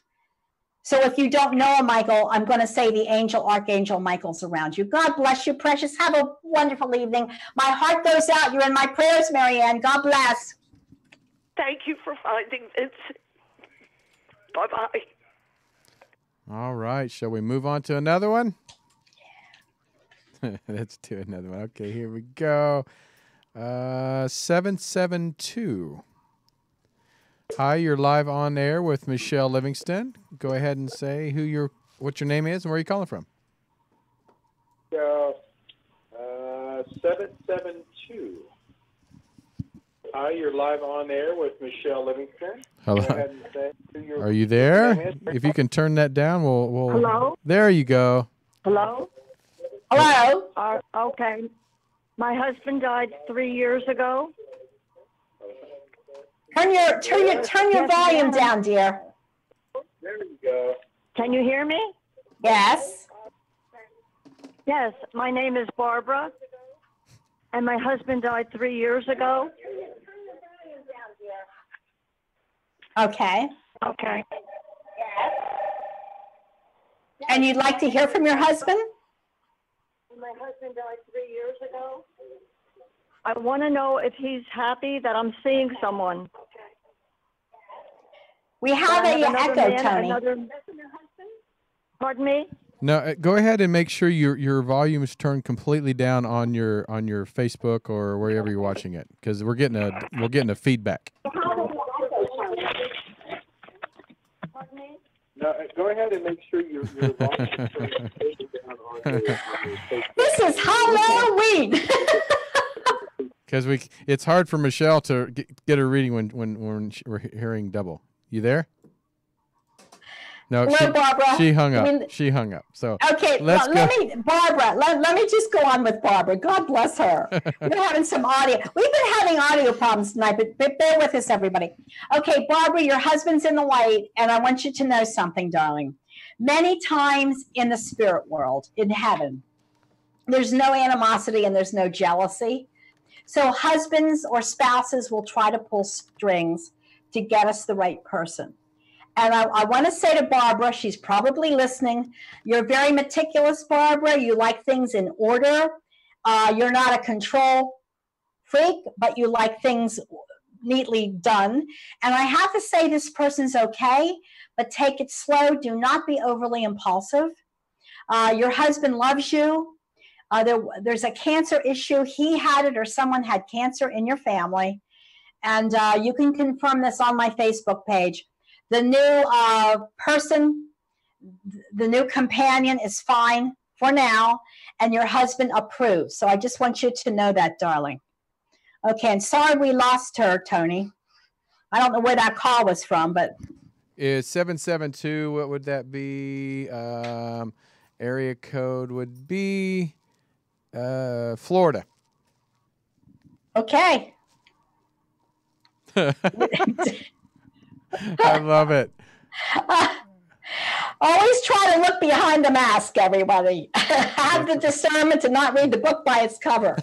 So if you don't know a Michael, I'm going to say the angel, Archangel Michael's around you. God bless you, precious. Have a wonderful evening. My heart goes out. You're in my prayers, Marianne. God bless. Thank you for finding Vincent. Bye-bye. All right. Shall we move on to another one? Let's do another one. Okay, here we go. 772. Hi, you're live on air with Michele Livingston. Go ahead and say what your name is and where you're calling from. 772. Hi, you're live on air with Michele Livingston. Hello. Go ahead and say Are you there? If you can turn that down, we'll. Hello. There you go. Hello. Hello. Okay. My husband died 3 years ago. Turn your volume down, dear. There you go. Can you hear me? Yes. Yes. My name is Barbara, and my husband died 3 years ago. Okay. Okay. And you'd like to hear from your husband? My husband died 3 years ago. I want to know if he's happy that I'm seeing someone. We have a echo, Tony. Pardon me? No, go ahead and make sure your volume is turned completely down on your Facebook or wherever you're watching it, because we're getting a feedback. No, go ahead and make sure your volume is turned completely down on your Facebook. This is Halloween. Because it's hard for Michele to get a reading when we're hearing double. You there? No, Hello, Barbara. she hung up. She hung up. So okay, let's go. Let me just go on with Barbara. God bless her. We're having some audio. We've been having audio problems tonight, but bear with us, everybody. Okay, Barbara, your husband's in the light, and I want you to know something, darling. Many times in the spirit world, in heaven, there's no animosity and there's no jealousy. So husbands or spouses will try to pull strings to get us the right person. And I want to say to Barbara, she's probably listening, you're very meticulous, Barbara. You like things in order. You're not a control freak, but you like things neatly done. And I have to say this person's okay, but take it slow. Do not be overly impulsive. Your husband loves you. There's a cancer issue. He had it or someone had cancer in your family. And you can confirm this on my Facebook page. The new person, the new companion is fine for now, and your husband approves. So I just want you to know that, darling. Okay, and sorry we lost her, Tony. I don't know where that call was from, but... It's 772. What would that be? Area code would be Florida. Okay. I love it. Always try to look behind the mask, everybody. Have the discernment to not read the book by its cover.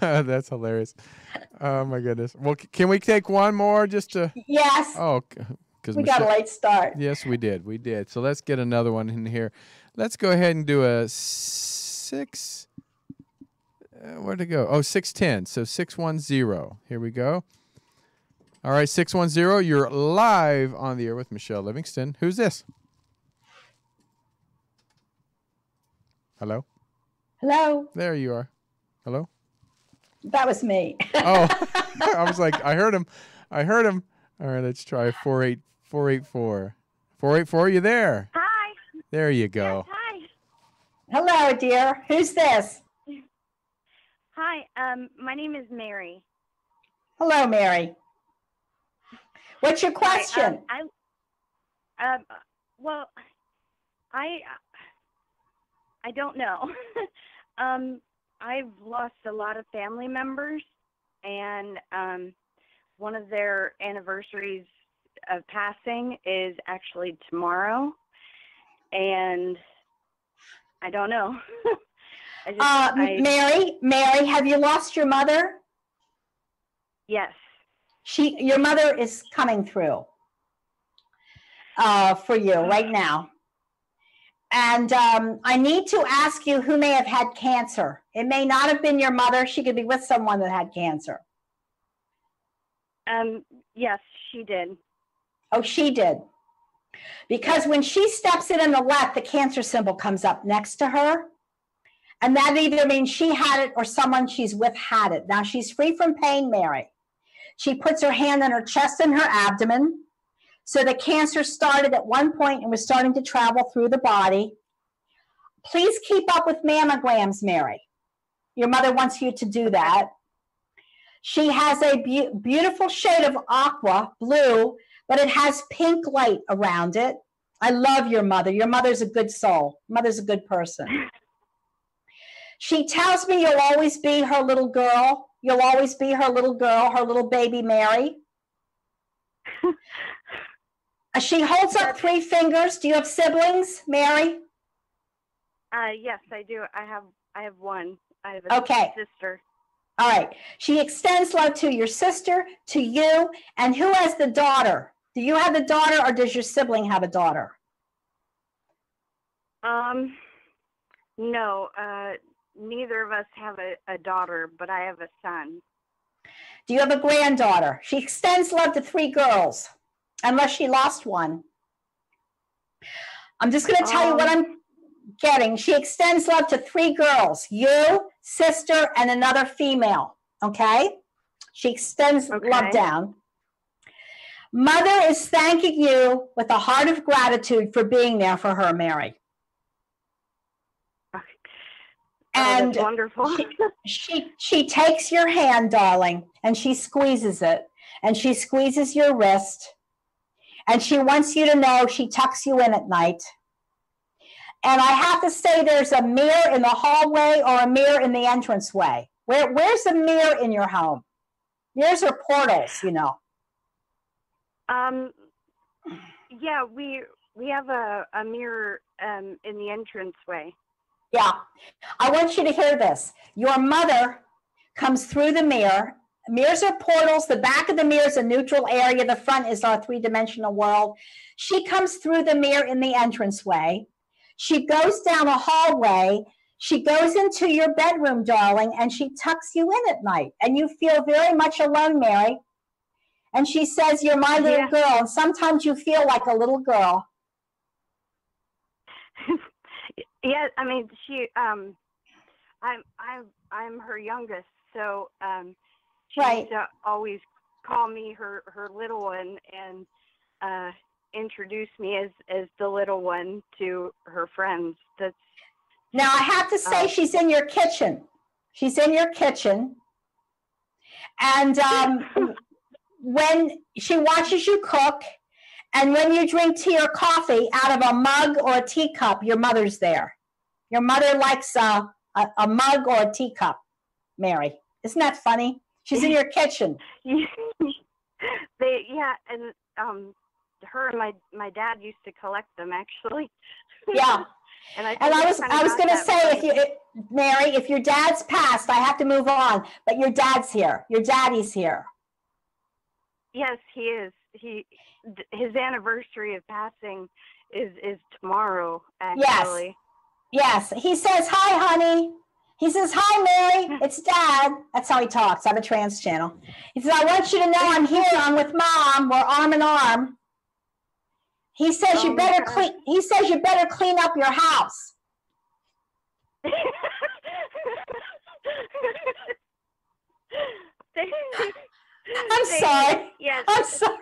That's hilarious. Oh, my goodness. Well, can we take one more just to... Yes. Oh, because we got a late start. Yes, we did. We did. So let's get another one in here. Let's go ahead and do a 6... where'd it go? Oh, 610. So 610. Here we go. All right, 610, you're live on the air with Michele Livingston. Who's this? Hello? Hello? There you are. Hello? That was me. Oh, I was like, I heard him. All right, let's try 48484. 484, you there? Hi. There you go. Yes, hi. Hello, dear. Who's this? Hi, my name is Mary. Hello, Mary. What's your question? Well, I don't know. I've lost a lot of family members, and one of their anniversaries of passing is actually tomorrow, and I don't know. Mary, have you lost your mother? Yes. Your mother is coming through for you right now. And I need to ask you who may have had cancer. It may not have been your mother. She could be with someone that had cancer. Yes, she did. Oh, she did. Because when she steps in on the left, the cancer symbol comes up next to her. And that either means she had it or someone she's with had it. Now, she's free from pain, Mary. She puts her hand on her chest and her abdomen. So the cancer started at one point and was starting to travel through the body. Please keep up with mammograms, Mary. Your mother wants you to do that. She has a beautiful shade of aqua, blue, but it has pink light around it. I love your mother. Your mother's a good soul. Mother's a good person. She tells me you'll always be her little girl. You'll always be her little girl, her little baby Mary. She holds up 3 fingers. Do you have siblings, Mary? Yes, I do. I have one. I have a sister. All right. She extends love to your sister, to you, and who has the daughter? Do you have a daughter, or does your sibling have a daughter? No. Neither of us have a daughter, but I have a son. Do you have a granddaughter? She extends love to 3 girls, unless she lost one. I'm just going to tell you what I'm getting. She extends love to 3 girls, you, sister, and another female, okay? She extends love down. Mother is thanking you with a heart of gratitude for being there for her, Mary. And that's wonderful. she takes your hand, darling, and she squeezes it. And she squeezes your wrist. And she wants you to know she tucks you in at night. And I have to say there's a mirror in the hallway or a mirror in the entranceway. Where's the mirror in your home? Mirrors are portals, you know. Yeah, we have a mirror in the entranceway. Yeah. I want you to hear this. Your mother comes through the mirror. Mirrors are portals. The back of the mirror is a neutral area. The front is our three-dimensional world. She comes through the mirror in the entranceway. She goes down a hallway. She goes into your bedroom, darling, and she tucks you in at night. And you feel very much alone, Mary. And she says, you're my little girl. And sometimes you feel like a little girl. Yeah, I mean, I'm her youngest, so she used to always call me her little one and introduce me as the little one to her friends. Now I have to say she's in your kitchen. She's in your kitchen, and when she watches you cook. And when you drink tea or coffee out of a mug or a teacup, your mother's there. Your mother likes a mug or a teacup, Mary. Isn't that funny? She's in your kitchen. And her and my dad used to collect them, actually. Yeah. And I was going to say, Mary, if your dad's passed, I have to move on. But your dad's here. Your daddy's here. Yes, he is. His anniversary of passing is tomorrow, actually. Yes. He says, hi, honey. He says, hi, Mary. It's Dad. That's how he talks. I have a trans channel. He says, I want you to know I'm here. I'm with Mom. We're arm in arm. He says you better clean up your house. I'm sorry. Yes. I'm sorry.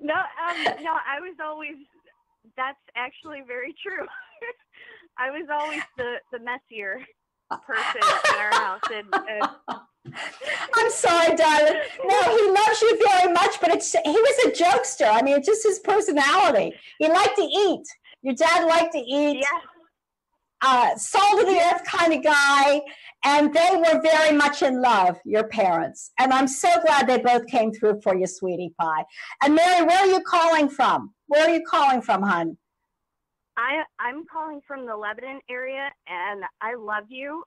No, I was always, that's actually very true. I was always the messier person in our house. I'm sorry, darling. No, he loves you very much, but he was a jokester. I mean, it's just his personality. He liked to eat. Your dad liked to eat. Yeah. Soul of the earth kind of guy. And they were very much in love, your parents. And I'm so glad they both came through for you, sweetie pie. And Mary, where are you calling from? Where are you calling from, hon? I'm calling from the Lebanon area, and I love you.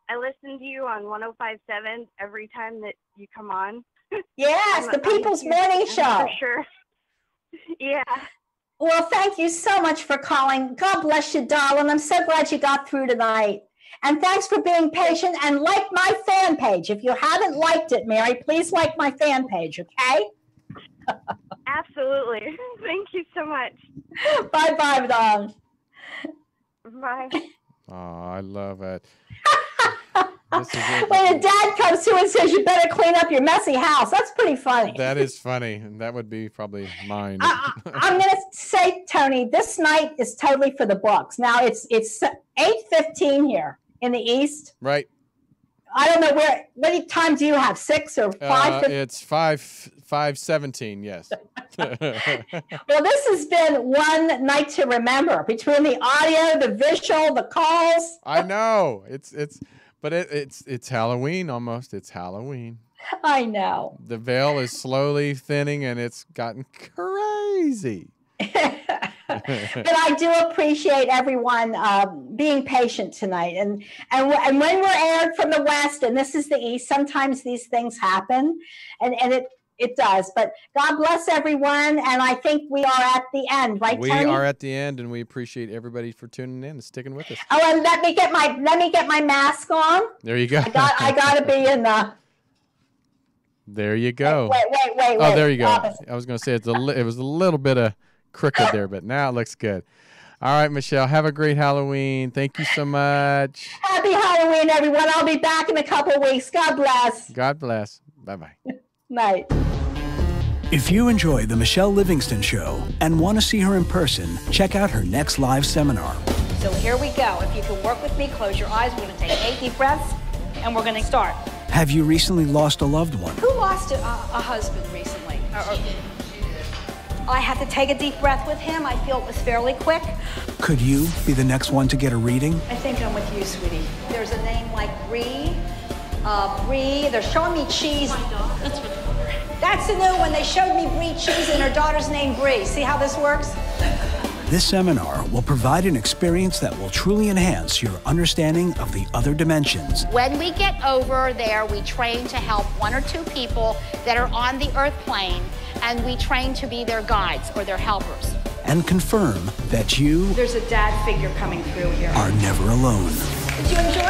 I listen to you on 105.7 every time that you come on. Yes, the People's Morning Show. For sure. Yeah. Well, thank you so much for calling. God bless you, darling. I'm so glad you got through tonight. And thanks for being patient, and like my fan page. If you haven't liked it, Mary, please like my fan page, okay? Absolutely. Thank you so much. Bye-bye, darling. Bye. Oh, I love it. When your dad comes to and says, you better clean up your messy house, that's pretty funny. That is funny, and that would be probably mine. I'm going to say, Tony, this night is totally for the books. Now, it's 8:15 here in the East. Right. I don't know what time do you have, 6 or 5? It's 5:17, yes. Well, this has been one night to remember between the audio, the visual, the calls. I know. It's Halloween almost. It's Halloween. I know. The veil is slowly thinning, and it's gotten crazy. But I do appreciate everyone being patient tonight. And when we're aired from the West, and this is the East, sometimes these things happen, and it does. But God bless everyone, and I think we are at the end, right, Tony? We are at the end, and we appreciate everybody for tuning in and sticking with us. Oh, and let me get my mask on. There you go. I got to be in the. There you go. Wait. Oh, there you go. I was going to say it was a little bit of crooked there, but now it looks good. All right, Michelle, have a great Halloween. Thank you so much. Happy Halloween, everyone. I'll be back in a couple weeks. God bless. God bless. Bye-bye. Night. If you enjoy the Michele Livingston Show and want to see her in person, check out her next live seminar. So here we go. If you can work with me, close your eyes. We're going to take 8 deep breaths, and we're going to start. Have you recently lost a loved one? Who lost a husband recently? I had to take a deep breath with him. I feel it was fairly quick. Could you be the next one to get a reading? I think I'm with you, sweetie. There's a name like Bree. Bree. They're showing me cheese. That's for the mother. That's the new one. They showed me Bree cheese and her daughter's name Bree. See how this works? This seminar will provide an experience that will truly enhance your understanding of the other dimensions. When we get over there, we train to help 1 or 2 people that are on the earth plane, and we train to be their guides or their helpers. And confirm that you There's a dad figure coming through here. are never alone. Did you enjoy